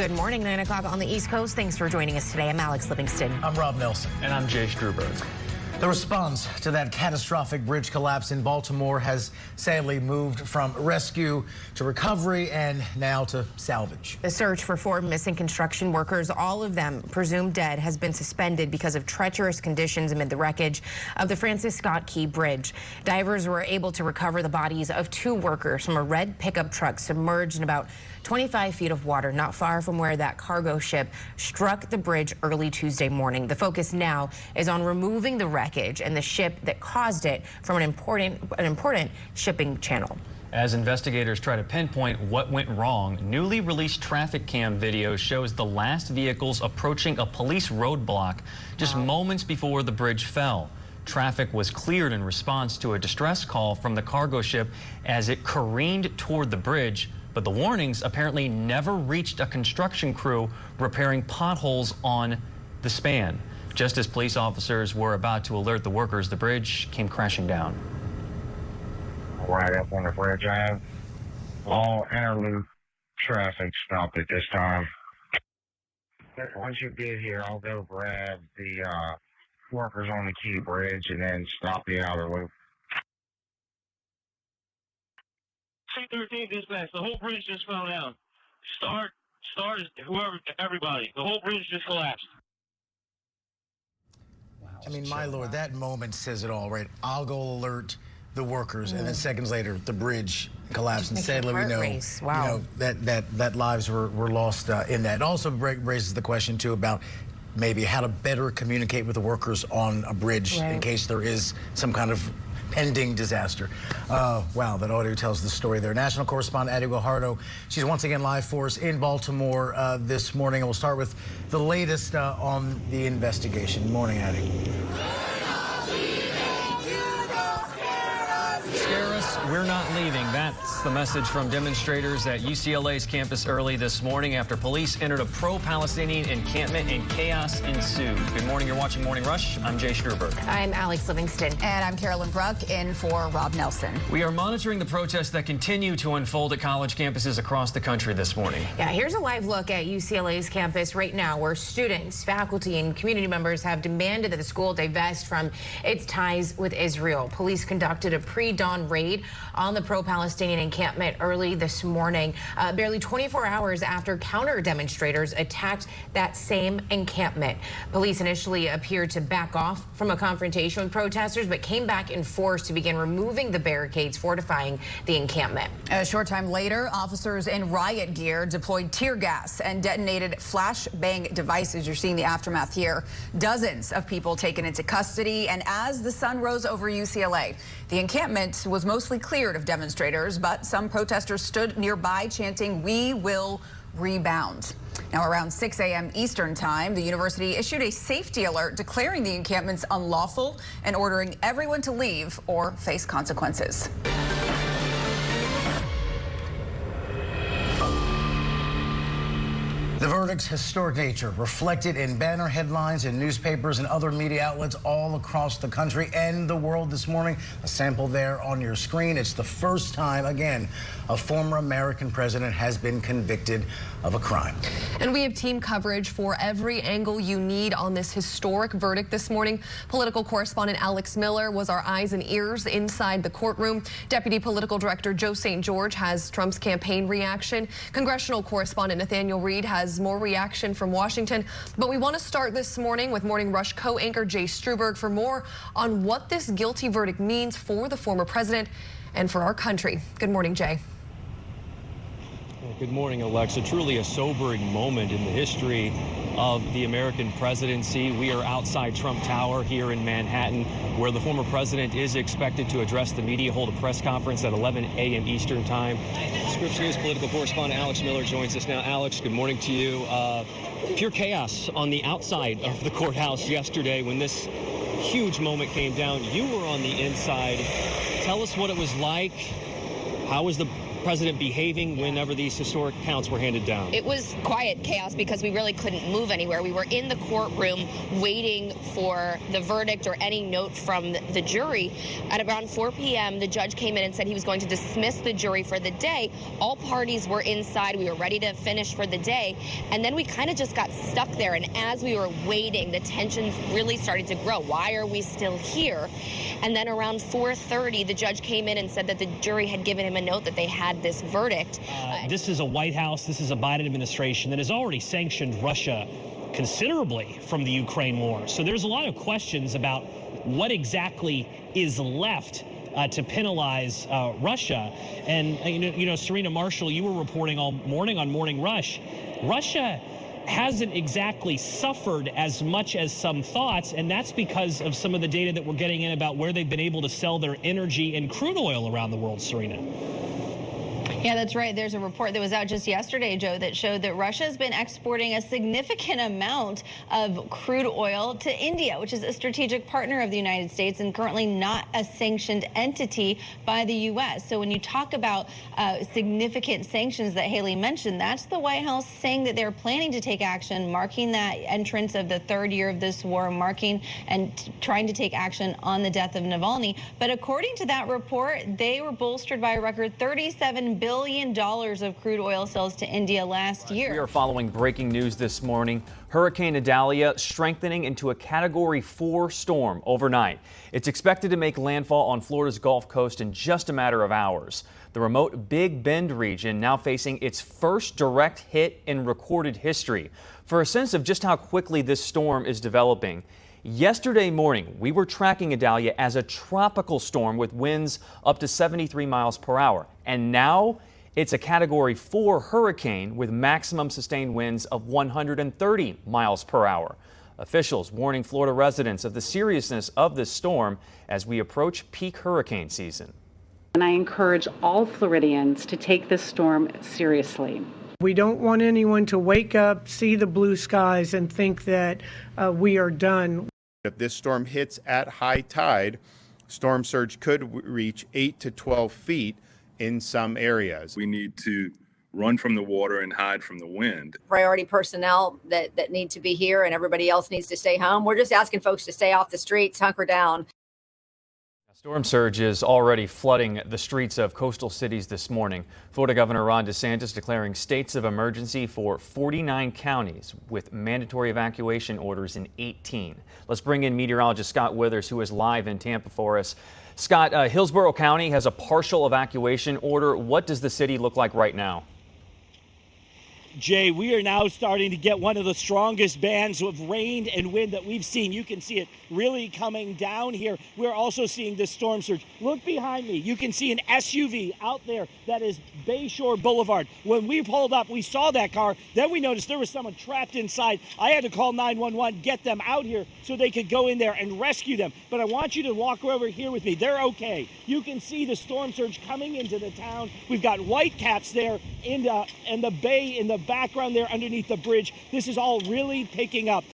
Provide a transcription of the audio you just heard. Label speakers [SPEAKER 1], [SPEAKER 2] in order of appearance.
[SPEAKER 1] Good morning, 9 o'clock on the East Coast. Thanks for joining us today. I'm Alex Livingston.
[SPEAKER 2] I'm Rob Nelson.
[SPEAKER 3] And I'm Jay Struberg.
[SPEAKER 2] The response to that catastrophic bridge collapse in Baltimore has sadly moved from rescue to recovery and now to salvage.
[SPEAKER 1] The search for 4 missing construction workers, all of them presumed dead, has been suspended because of treacherous conditions amid the wreckage of the Francis Scott Key Bridge. Divers were able to recover the bodies of 2 workers from a red pickup truck submerged in about 25 feet of water, not far from where that cargo ship struck the bridge early Tuesday morning. The focus now is on removing the wreckage and the ship that caused it from an important shipping channel.
[SPEAKER 3] As investigators try to pinpoint what went wrong, newly released traffic cam video shows the last vehicles approaching a police roadblock just moments before the bridge fell. Traffic was cleared in response to a distress call from the cargo ship as it careened toward the bridge, but the warnings apparently never reached a construction crew repairing potholes on the span. Just as police officers were about to alert the workers, the bridge came crashing down.
[SPEAKER 4] Right up on the bridge, I have all interloop traffic stopped at this time. Once you get here, I'll go grab the workers on the Key Bridge and then stop the outer loop.
[SPEAKER 5] C-13 dispatch, the whole bridge just fell down. Start, whoever, everybody. The whole bridge just collapsed.
[SPEAKER 2] I mean, my Lord, that moment says it all, right? I'll go alert the workers, and then seconds later, the bridge collapsed. And sadly, we know, that lives were lost in that. It also raises the question, too, about maybe how to better communicate with the workers on a bridge in case there is some kind of pending disaster. Wow, that audio tells the story there. National correspondent Addie Guajardo, she's once again live for us in Baltimore this morning. And we'll start with the latest on the investigation. Morning, Addie.
[SPEAKER 3] Scare us, we're not leaving. That's the message from demonstrators at UCLA's campus early this morning after police entered a pro-Palestinian encampment and chaos ensued. Good morning, you're watching Morning Rush. I'm Jay Struberg.
[SPEAKER 1] I'm Alex Livingston.
[SPEAKER 6] And I'm Carolyn Bruck, in for Rob Nelson.
[SPEAKER 3] We are monitoring the protests that continue to unfold at college campuses across the country this morning.
[SPEAKER 1] Yeah, here's a live look at UCLA's campus right now, where students, faculty, and community members have demanded that the school divest from its ties with Israel. Police conducted a pre-dawn raid on the pro-Palestinian encampment early this morning, barely 24 hours after counter demonstrators attacked that same encampment. Police initially appeared to back off from a confrontation with protesters, but came back in force to begin removing the barricades fortifying the encampment.
[SPEAKER 6] A short time later, officers in riot gear deployed tear gas and detonated flashbang devices. You're seeing the aftermath here. Dozens of people taken into custody, and as the sun rose over UCLA, the encampment was mostly cleared of demonstrators, but some protesters stood nearby chanting, "We will rebound." Now, around 6 a.m. Eastern time, the university issued a safety alert declaring the encampments unlawful and ordering everyone to leave or face consequences.
[SPEAKER 2] The verdict's historic nature reflected in banner headlines in newspapers and other media outlets all across the country and the world this morning. A sample there on your screen. It's the first time, again, a former American president has been convicted of a crime.
[SPEAKER 7] And we have team coverage for every angle you need on this historic verdict this morning. Political correspondent Alex Miller was our eyes and ears inside the courtroom. Deputy Political Director Joe St. George has Trump's campaign reaction. Congressional correspondent Nathaniel Reed has more reaction from Washington. But we want to start this morning with Morning Rush co-anchor Jay Struberg for more on what this guilty verdict means for the former president and for our country. Good morning, Jay.
[SPEAKER 8] Good morning, Alexa. Truly a sobering moment in the history of the American presidency. We are outside Trump Tower here in Manhattan, where the former president is expected to address the media, hold a press conference at 11 a.m. Eastern time. Scripps News political correspondent Alex Miller joins us now. Alex, good morning to you. Pure chaos on the outside of the courthouse yesterday when this huge moment came down. You were on the inside. Tell us what it was like. How was the president behaving whenever these historic counts were handed down?
[SPEAKER 9] It was quiet chaos because we really couldn't move anywhere. We were in the courtroom waiting for the verdict or any note from the jury. At around 4 p.m., the judge came in and said he was going to dismiss the jury for the day. All parties were inside. We were ready to finish for the day. And then we kind of just got stuck there. And as we were waiting, the tensions really started to grow. Why are we still here? And then around 4:30, the judge came in and said that the jury had given him a note that they had this verdict.
[SPEAKER 10] This is a White House, this is a Biden administration that has already sanctioned Russia considerably from the Ukraine war. So there's a lot of questions about what exactly is left to penalize Russia. And, you know, Serena Marshall, you were reporting all morning on Morning Rush. Russia hasn't exactly suffered as much as some thoughts, and that's because of some of the data that we're getting in about where they've been able to sell their energy and crude oil around the world, Serena.
[SPEAKER 11] Yeah, that's right. There's a report that was out just yesterday, Joe, that showed that Russia has been exporting a significant amount of crude oil to India, which is a strategic partner of the United States and currently not a sanctioned entity by the U.S. So when you talk about significant sanctions that Haley mentioned, that's the White House saying that they're planning to take action, marking that entrance of the third year of this war, marking and trying to take action on the death of Navalny. But according to that report, they were bolstered by a record $37 billion of crude oil sales to India last year.
[SPEAKER 3] We are following breaking news this morning. Hurricane Idalia strengthening into a Category 4 storm overnight. It's expected to make landfall on Florida's Gulf Coast in just a matter of hours. The remote Big Bend region now facing its first direct hit in recorded history. For a sense of just how quickly this storm is developing, yesterday morning, we were tracking Idalia as a tropical storm with winds up to 73 miles per hour. And now it's a Category 4 hurricane with maximum sustained winds of 130 miles per hour. Officials warning Florida residents of the seriousness of this storm as we approach peak hurricane season.
[SPEAKER 12] And I encourage all Floridians to take this storm seriously.
[SPEAKER 13] We don't want anyone to wake up, see the blue skies, and think that we are done.
[SPEAKER 14] If this storm hits at high tide, storm surge could reach 8 to 12 feet in some areas.
[SPEAKER 15] We need to run from the water and hide from the wind.
[SPEAKER 16] Priority personnel that need to be here and everybody else needs to stay home. We're just asking folks to stay off the streets, hunker down.
[SPEAKER 3] Storm surge is already flooding the streets of coastal cities this morning. Florida Governor Ron DeSantis declaring states of emergency for 49 counties with mandatory evacuation orders in 18. Let's bring in meteorologist Scott Withers, who is live in Tampa for us. Scott, Hillsborough County has a partial evacuation order. What does the city look like right now?
[SPEAKER 10] Jay, we are now starting to get one of the strongest bands of rain and wind that we've seen. You can see it really coming down here. We're also seeing this storm surge. Look behind me. You can see an SUV out there that is Bayshore Boulevard. When we pulled up, we saw that car. Then we noticed there was someone trapped inside. I had to call 911, get them out here so they could go in there and rescue them. But I want you to walk over here with me. They're okay. You can see the storm surge coming into the town. We've got white caps there in the bay in the background there underneath the bridge. This is all really picking up.